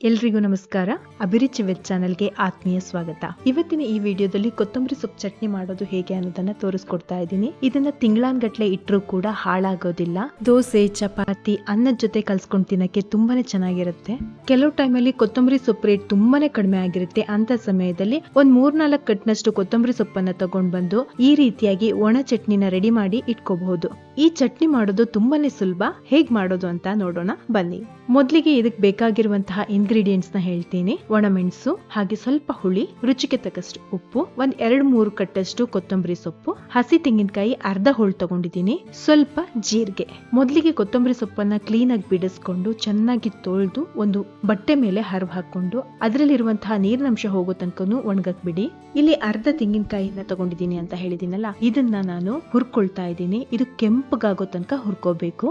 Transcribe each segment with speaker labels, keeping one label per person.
Speaker 1: ಎಲ್ರಿಗೂ ನಮಸ್ಕಾರ. ಅಭಿರುಚಿ ವೆಜ್ ಚಾನೆಲ್ಗೆ ಆತ್ಮೀಯ ಸ್ವಾಗತ. ಇವತ್ತಿನ ಈ ವಿಡಿಯೋದಲ್ಲಿ ಕೊತ್ತಂಬರಿ ಸೊಪ್ಪು ಚಟ್ನಿ ಮಾಡೋದು ಹೇಗೆ ಅನ್ನೋದನ್ನ ತೋರಿಸ್ಕೊಡ್ತಾ ಇದ್ದೀನಿ. ಇದನ್ನ ತಿಂಗಳಾನ್ಗಟ್ಲೆ ಇಟ್ಟರೂ ಕೂಡ ಹಾಳಾಗೋದಿಲ್ಲ. ದೋಸೆ, ಚಪಾತಿ, ಅನ್ನದ ಜೊತೆ ಕಲ್ಸ್ಕೊಂಡು ತಿನ್ನಕ್ಕೆ ತುಂಬಾನೇ ಚೆನ್ನಾಗಿರುತ್ತೆ. ಕೆಲವು ಟೈಮಲ್ಲಿ ಕೊತ್ತಂಬರಿ ಸೊಪ್ಪು ರೇಟ್ ತುಂಬಾನೇ ಕಡಿಮೆ ಆಗಿರುತ್ತೆ. ಅಂತ ಸಮಯದಲ್ಲಿ ಒಂದ್ 3-4 ಕಟ್ನಷ್ಟು ಕೊತ್ತಂಬರಿ ಸೊಪ್ಪನ್ನ ತಗೊಂಡ್ ಬಂದು ಈ ರೀತಿಯಾಗಿ ಒಣ ಚಟ್ನಿನ ರೆಡಿ ಮಾಡಿ ಇಟ್ಕೋಬಹುದು. ಈ ಚಟ್ನಿ ಮಾಡೋದು ತುಂಬಾನೇ ಸುಲಭ. ಹೇಗ್ ಮಾಡೋದು ಅಂತ ನೋಡೋಣ ಬನ್ನಿ. ಮೊದಲಿಗೆ ಇದಕ್ಕೆ ಬೇಕಾಗಿರುವಂತಹ ಇಂಗ್ರೀಡಿಯೆಂಟ್ಸ್ ನ ಹೇಳ್ತೀನಿ. ಒಣಮೆಣಸು, ಹಾಗೆ ಸ್ವಲ್ಪ ಹುಳಿ, ರುಚಿಗೆ ತಕ್ಕಷ್ಟು ಉಪ್ಪು, 1-2-3 ಕಟ್ಟಷ್ಟು ಕೊತ್ತಂಬರಿ ಸೊಪ್ಪು, ಹಸಿ ತೆಂಗಿನಕಾಯಿ ಅರ್ಧ ಹೋಳು ತಗೊಂಡಿದ್ದೀನಿ, ಸ್ವಲ್ಪ ಜೀರಿಗೆ. ಮೊದಲಿಗೆ ಕೊತ್ತಂಬರಿ ಸೊಪ್ಪನ್ನ ಕ್ಲೀನ್ ಆಗಿ ಬಿಡಿಸ್ಕೊಂಡು ಚೆನ್ನಾಗಿ ತೊಳೆದು ಒಂದು ಬಟ್ಟೆ ಮೇಲೆ ಹರಿದು ಹಾಕೊಂಡು ಅದರಲ್ಲಿರುವಂತಹ ನೀರಿನಂಶ ಹೋಗೋ ತನಕನೂ ಒಣಗಕ್ ಬಿಡಿ. ಇಲ್ಲಿ ಅರ್ಧ ತೆಂಗಿನಕಾಯಿನ ತಗೊಂಡಿದ್ದೀನಿ ಅಂತ ಹೇಳಿದೀನಲ್ಲ, ಇದನ್ನ ನಾನು ಹುರ್ಕೊಳ್ತಾ ಇದ್ದೀನಿ. ಇದು ಕೆಂಪಗಾಗೋ ತನಕ ಹುರ್ಕೋಬೇಕು.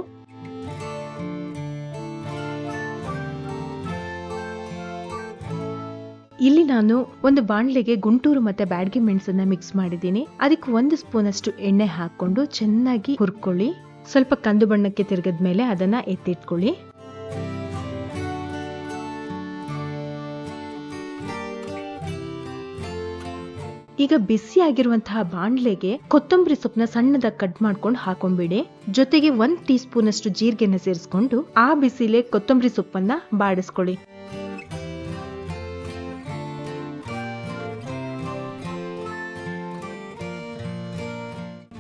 Speaker 1: ಇಲ್ಲಿ ನಾನು ಒಂದು ಬಾಣಲೆಗೆ ಗುಂಟೂರು ಮತ್ತೆ ಬ್ಯಾಡಗಿ ಮೆಣಸನ್ನ ಮಿಕ್ಸ್ ಮಾಡಿದ್ದೀನಿ. ಅದಕ್ಕೆ 1 ಸ್ಪೂನ್ ಅಷ್ಟು ಎಣ್ಣೆ ಹಾಕೊಂಡು ಚೆನ್ನಾಗಿ ಹುರ್ಕೊಳ್ಳಿ. ಸ್ವಲ್ಪ ಕಂದು ಬಣ್ಣಕ್ಕೆ ತಿರುಗಿದ್ಮೇಲೆ ಅದನ್ನ ಎತ್ತಿಟ್ಕೊಳ್ಳಿ. ಈಗ ಬಿಸಿ ಆಗಿರುವಂತಹ ಬಾಣಲೆಗೆ ಕೊತ್ತಂಬರಿ ಸೊಪ್ಪನ್ನ ಸಣ್ಣದಾಗಿ ಕಟ್ ಮಾಡ್ಕೊಂಡು ಹಾಕೊಂಡ್ಬಿಡಿ. ಜೊತೆಗೆ 1 ಟೀ ಸ್ಪೂನ್ ಅಷ್ಟು ಜೀರಿಗೆನ ಸೇರಿಸ್ಕೊಂಡು ಆ ಬಿಸಿಲೇ ಕೊತ್ತಂಬರಿ ಸೊಪ್ಪನ್ನ ಬಾಡಿಸ್ಕೊಳ್ಳಿ.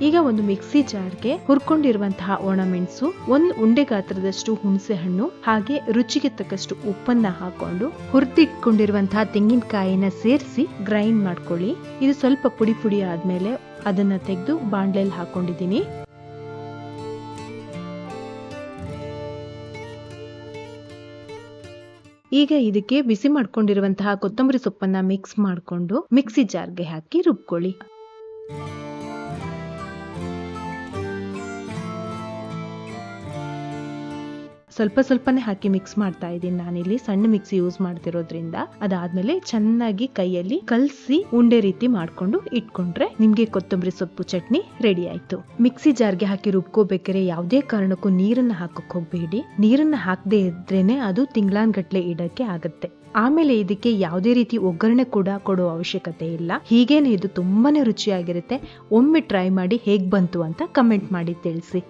Speaker 1: ಈಗ ಒಂದು ಮಿಕ್ಸಿ ಜಾರ್ಗೆ ಹುರ್ಕೊಂಡಿರುವಂತಹ ಒಣಮೆಣಸು, 1 ಉಂಡೆ ಗಾತ್ರದಷ್ಟು ಹುಣಸೆ ಹಣ್ಣು, ಹಾಗೆ ರುಚಿಗೆ ತಕ್ಕಷ್ಟು ಉಪ್ಪನ್ನ ಹಾಕೊಂಡು ಹುರಿದಿಟ್ಕೊಂಡಿರುವಂತಹ ತೆಂಗಿನಕಾಯಿನ ಸೇರಿಸಿ ಗ್ರೈಂಡ್ ಮಾಡ್ಕೊಳ್ಳಿ. ಇದು ಸ್ವಲ್ಪ ಪುಡಿ ಪುಡಿ ಆದ್ಮೇಲೆ ಅದನ್ನ ತೆಗೆದು ಬಾಣಲೆಯಲ್ಲಿ ಹಾಕೊಂಡಿದ್ದೀನಿ. ಈಗ ಇದಕ್ಕೆ ಬಿಸಿ ಮಾಡ್ಕೊಂಡಿರುವಂತಹ ಕೊತ್ತಂಬರಿ ಸೊಪ್ಪನ್ನ ಮಿಕ್ಸ್ ಮಾಡ್ಕೊಂಡು ಮಿಕ್ಸಿ ಜಾರ್ಗೆ ಹಾಕಿ ರುಬ್ಕೊಳ್ಳಿ. ಸ್ವಲ್ಪನೇ ಹಾಕಿ ಮಿಕ್ಸ್ ಮಾಡ್ತಾ ಇದ್ದೀನಿ. ನಾನಿಲ್ಲಿ ಸಣ್ಣ ಮಿಕ್ಸಿ ಯೂಸ್ ಮಾಡ್ತಿರೋದ್ರಿಂದ. ಅದಾದ್ಮೇಲೆ ಚೆನ್ನಾಗಿ ಕೈಯಲ್ಲಿ ಕಲ್ಸಿ ಉಂಡೆ ರೀತಿ ಮಾಡ್ಕೊಂಡು ಇಟ್ಕೊಂಡ್ರೆ ನಿಮ್ಗೆ ಕೊತ್ತಂಬರಿ ಸೊಪ್ಪು ಚಟ್ನಿ ರೆಡಿ ಆಯ್ತು. ಮಿಕ್ಸಿ ಜಾರ್ಗೆ ಹಾಕಿ ರುಬ್ಕೋಬೇಕಾದ್ರೆ ಯಾವುದೇ ಕಾರಣಕ್ಕೂ ನೀರನ್ನ ಹಾಕಕ್ ಹೋಗ್ಬೇಡಿ. ನೀರನ್ನ ಹಾಕದೇ ಇದ್ರೇನೆ ಅದು ತಿಂಗಳಾನ್ಗಟ್ಲೆ ಇಡಕ್ಕೆ ಆಗತ್ತೆ. ಆಮೇಲೆ ಇದಕ್ಕೆ ಯಾವುದೇ ರೀತಿ ಒಗ್ಗರಣೆ ಕೂಡ ಕೊಡೋ ಅವಶ್ಯಕತೆ ಇಲ್ಲ. ಹೀಗೇನೆ ಇದು ತುಂಬಾನೇ ರುಚಿಯಾಗಿರುತ್ತೆ. ಒಮ್ಮೆ ಟ್ರೈ ಮಾಡಿ ಹೇಗ್ ಬಂತು ಅಂತ ಕಮೆಂಟ್ ಮಾಡಿ ತಿಳಿಸಿ.